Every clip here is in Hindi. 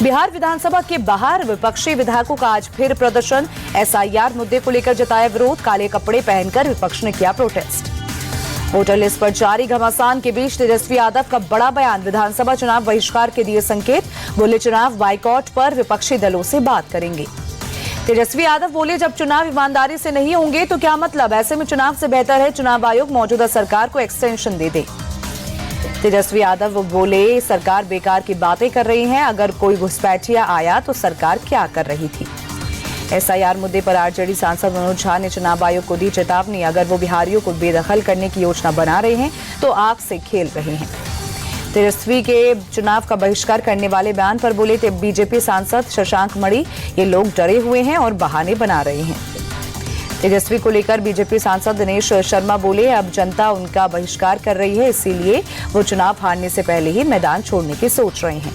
बिहार विधानसभा के बाहर विपक्षी विधायकों का आज फिर प्रदर्शन। एसआईआर मुद्दे को लेकर जताया विरोध। काले कपड़े पहनकर विपक्ष ने किया प्रोटेस्ट। वोटर लिस्ट पर जारी घमासान के बीच तेजस्वी यादव का बड़ा बयान। विधानसभा चुनाव बहिष्कार के दिए संकेत। बोले चुनाव बाइकॉट पर विपक्षी दलों से बात करेंगे। तेजस्वी यादव बोले जब चुनाव ईमानदारी से नहीं होंगे तो क्या मतलब, ऐसे में चुनाव से बेहतर है चुनाव आयोग मौजूदा सरकार को एक्सटेंशन दे दे। तेजस्वी यादव बोले सरकार बेकार की बातें कर रही है, अगर कोई घुसपैठिया आया तो सरकार क्या कर रही थी। एसआईआर मुद्दे पर आरजेडी सांसद मनोज झा ने चुनाव आयोग को दी चेतावनी। अगर वो बिहारियों को बेदखल करने की योजना बना रहे हैं तो आग से खेल रहे हैं। तेजस्वी के चुनाव का बहिष्कार करने वाले बयान पर बोले बीजेपी सांसद शशांक मणि, ये लोग डरे हुए हैं और बहाने बना रहे हैं। तेजस्वी को लेकर बीजेपी सांसद दिनेश शर्मा बोले अब जनता उनका बहिष्कार कर रही है, इसीलिए वो चुनाव हारने से पहले ही मैदान छोड़ने की सोच रहे हैं।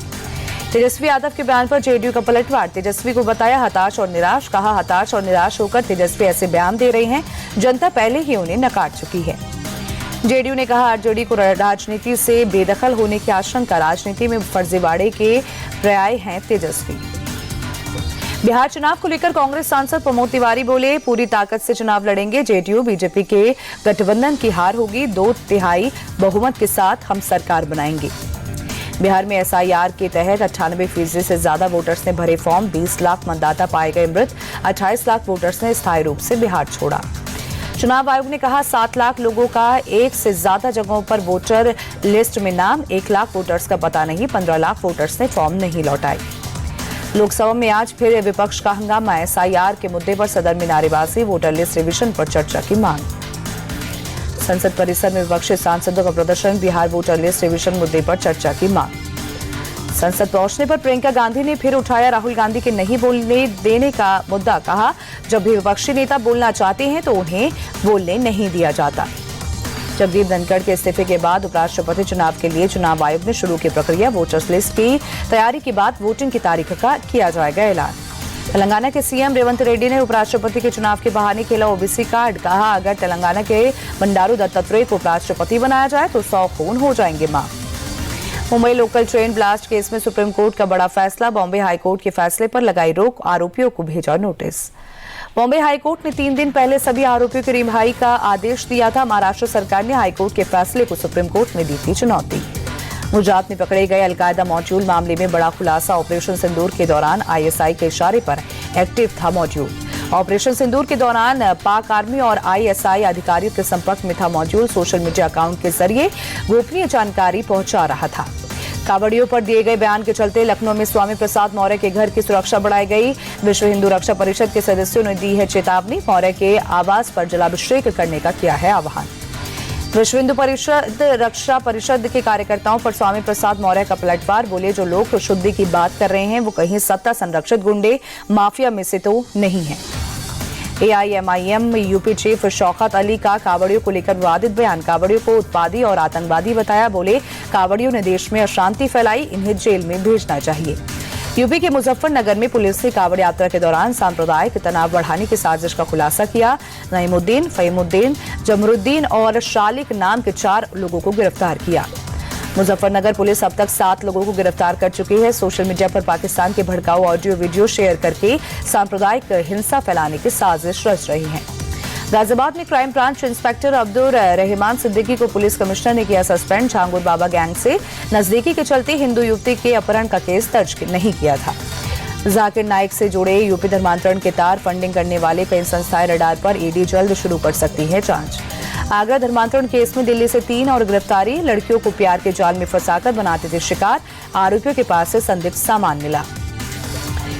तेजस्वी यादव के बयान पर जेडीयू का पलटवार। तेजस्वी को बताया हताश और निराश। कहा हताश और निराश होकर तेजस्वी ऐसे बयान दे रहे हैं, जनता पहले ही उन्हें नकार चुकी है। जेडीयू ने कहा आरजेडी को राजनीति से बेदखल होने की आशंका। राजनीति में फर्जीवाड़े के पर्याय हैं तेजस्वी। बिहार चुनाव को लेकर कांग्रेस सांसद प्रमोद तिवारी बोले पूरी ताकत से चुनाव लड़ेंगे। जेडीयू बीजेपी के गठबंधन की हार होगी, 2/3 बहुमत के साथ हम सरकार बनाएंगे। बिहार में एसआईआर के तहत 98% से ज्यादा वोटर्स ने भरे फॉर्म। 20 लाख मतदाता पाए गए मृत। 28 लाख वोटर्स ने स्थायी रूप से बिहार छोड़ा। चुनाव आयोग ने कहा 7 लाख लोगों का एक से ज्यादा जगहों पर वोटर लिस्ट में नाम। 1 लाख वोटर्स का पता नहीं। 15 लाख वोटर्स ने फॉर्म नहीं लौटाए। लोकसभा में आज फिर विपक्ष का हंगामा। एसआईआर के मुद्दे पर सदन में नारेबाजी। वोटर लिस्ट रिवीजन पर चर्चा की मांग। संसद परिसर में विपक्षी सांसदों का प्रदर्शन। बिहार वोटर लिस्ट रिवीजन मुद्दे पर चर्चा की मांग। संसद पहुंचने पर प्रियंका गांधी ने फिर उठाया राहुल गांधी के नहीं बोलने देने का मुद्दा। कहा जब भी विपक्षी नेता बोलना चाहते हैं तो उन्हें बोलने नहीं दिया जाता। जगदीप धनखड़ के इस्तीफे के बाद उपराष्ट्रपति चुनाव के लिए चुनाव आयोग ने शुरू की प्रक्रिया। वोटर्स लिस्ट की तैयारी के बाद वोटिंग की तारीख का किया जाएगा ऐलान। तेलंगाना के सीएम रेवंत रेड्डी ने उपराष्ट्रपति के चुनाव के बहाने खेला ओबीसी कार्ड। कहा अगर तेलंगाना के बंडारू दत्तात्रेय को उपराष्ट्रपति बनाया जाए तो 100 खून हो जाएंगे माफ। Mumbai local train blast case में सुप्रीम कोर्ट का बड़ा फैसला। बॉम्बे हाईकोर्ट के फैसले पर लगाई रोक। आरोपियों को भेजा नोटिस। बॉम्बे हाईकोर्ट ने 3 दिन पहले सभी आरोपियों की रिहाई का आदेश दिया था। महाराष्ट्र सरकार ने हाईकोर्ट के फैसले को सुप्रीम कोर्ट में दी थी चुनौती। गुजरात में पकड़े गए अलकायदा मॉड्यूल मामले में बड़ा खुलासा। ऑपरेशन सिंदूर के दौरान आईएसआई के इशारे पर एक्टिव था मॉड्यूल। ऑपरेशन सिंदूर के दौरान पाक आर्मी और आईएसआई अधिकारियों के संपर्क में था मॉड्यूल। सोशल मीडिया अकाउंट के जरिए गोपनीय जानकारी पहुंचा रहा था। कावड़ियों पर दिए गए बयान के चलते लखनऊ में स्वामी प्रसाद मौर्य के घर की सुरक्षा बढ़ाई गई। विश्व हिंदू रक्षा परिषद के सदस्यों ने दी है चेतावनी। मौर्य के आवास पर जलाभिषेक करने का किया है आह्वान। विश्व हिंदू परिषद रक्षा परिषद के कार्यकर्ताओं पर स्वामी प्रसाद मौर्य का पलटवार। बोले जो लोग शुद्धि की बात कर रहे हैं वो कहीं सत्ता संरक्षित गुंडे माफिया में से तो नहीं है। AIMIM UP chief Shaukat Ali का कावड़ियों को लेकर विवादित बयान। कावड़ियों को उत्पादी और आतंकवादी बताया। बोले कावड़ियों ने देश में अशांति फैलाई, इन्हें जेल में भेजना चाहिए। यूपी के मुजफ्फरनगर में पुलिस ने कावड़ यात्रा के दौरान सांप्रदायिक तनाव बढ़ाने की साजिश का खुलासा किया। नईमुद्दीन, फहीमुद्दीन, जमरुद्दीन और शालिक नाम के 4 लोगों को गिरफ्तार किया। मुजफ्फरनगर पुलिस अब तक 7 लोगों को गिरफ्तार कर चुकी है। सोशल मीडिया पर पाकिस्तान के भड़काऊ ऑडियो वीडियो शेयर करके सांप्रदायिक हिंसा फैलाने की साजिश रच रही है। गाजियाबाद में crime branch inspector Abdul Rahman Siddiqui को पुलिस कमिश्नर ने किया सस्पेंड। झांगुर बाबा गैंग से नजदीकी के चलते हिंदू युवती के अपहरण का केस दर्ज नहीं किया था। जाकिर नाइक से जुड़े यूपी धर्मांतरण के तार फंडिंग करने वाले कई संस्थाएं रडार पर। ईडी जल्द शुरू कर सकती है जांच। आगरा धर्मांतरण केस में दिल्ली से 3 और गिरफ्तारी। लड़कियों को प्यार के जाल में फंसाकर बनाते थे शिकार। आरोपियों के पास से संदिग्ध सामान मिला।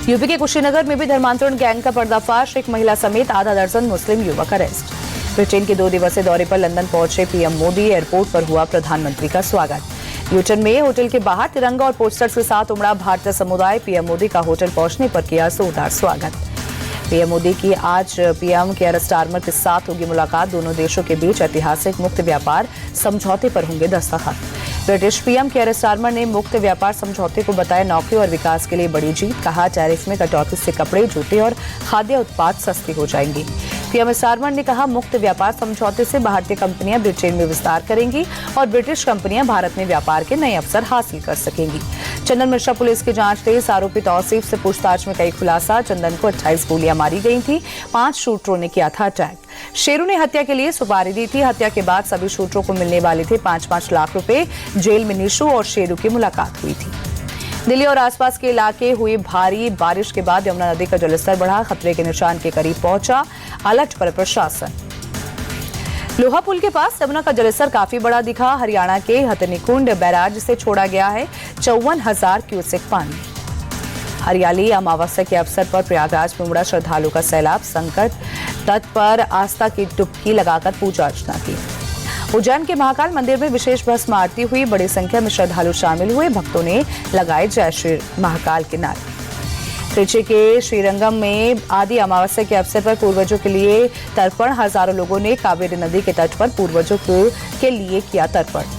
यूपी के कुशीनगर में भी धर्मांतरण गैंग का पर्दाफाश। एक महिला समेत आधा दर्जन मुस्लिम युवक अरेस्ट। ब्रिटेन के 2 दिवसीय दौरे पर लंदन पहुंचे पीएम मोदी। एयरपोर्ट पर हुआ प्रधानमंत्री का स्वागत। यूटर्न में होटल के बाहर तिरंगा और पोस्टर्स के साथ उमड़ा भारतीय समुदाय। पीएम मोदी का होटल पहुंचने पर किया जोरदार स्वागत। पीएम मोदी की आज पीएम केयर स्टारमर के साथ होगी मुलाकात। दोनों देशों के बीच ऐतिहासिक मुक्त व्यापार समझौते पर होंगे दस्तखत। ब्रिटिश पीएम केयर स्टारमर ने मुक्त व्यापार समझौते को बताया नौकरी और विकास के लिए बड़ी जीत। कहा टैरिफ में कटौती से कपड़े, जूते और खाद्य उत्पाद सस्ते हो जाएंगे। पीएम स्टारमर ने कहा मुक्त व्यापार समझौते से भारतीय कंपनियां ब्रिटेन में विस्तार करेंगी और ब्रिटिश कंपनियां भारत में व्यापार के नए अवसर हासिल कर सकेंगी। चंदन मिश्रा पुलिस की जांच तेज। आरोपी तौसीफ से पूछताछ में कई खुलासा। चंदन को 28 गोलियां मारी गई थी। 5 शूटरों ने किया था अटैक। शेरू ने हत्या के लिए सुपारी दी थी। हत्या के बाद सभी शूटरों को मिलने वाले थे 5-5 लाख रुपए। जेल में निशु और शेरू की मुलाकात हुई थी। दिल्ली और आसपास के इलाके हुई भारी बारिश के बाद यमुना नदी का जलस्तर बढ़ा, खतरे के निशान के करीब पहुंचा। अलर्ट पर प्रशासन। लोहा पुल के पास यमुना का जलस्तर काफी बड़ा दिखा। हरियाणा के हथनीकुंड बैराज से छोड़ा गया है 54,000 क्यूसेक पानी। हरियाली अमावस्या के अवसर पर प्रयागराज में उमड़ा श्रद्धालुओं का सैलाब। संकट तट पर आस्था की डुबकी लगाकर पूजा अर्चना की। उज्जैन के महाकाल मंदिर में विशेष भस्म आरती हुई। बड़ी संख्या में श्रद्धालु शामिल हुए। भक्तों ने लगाए जय श्री महाकाल के नारे। त्रिची के श्रीरंगम में आदि अमावस्या के अवसर पर पूर्वजों के लिए तर्पण। हजारों लोगों ने कावेरी नदी के तट पर पूर्वजों के लिए किया तर्पण।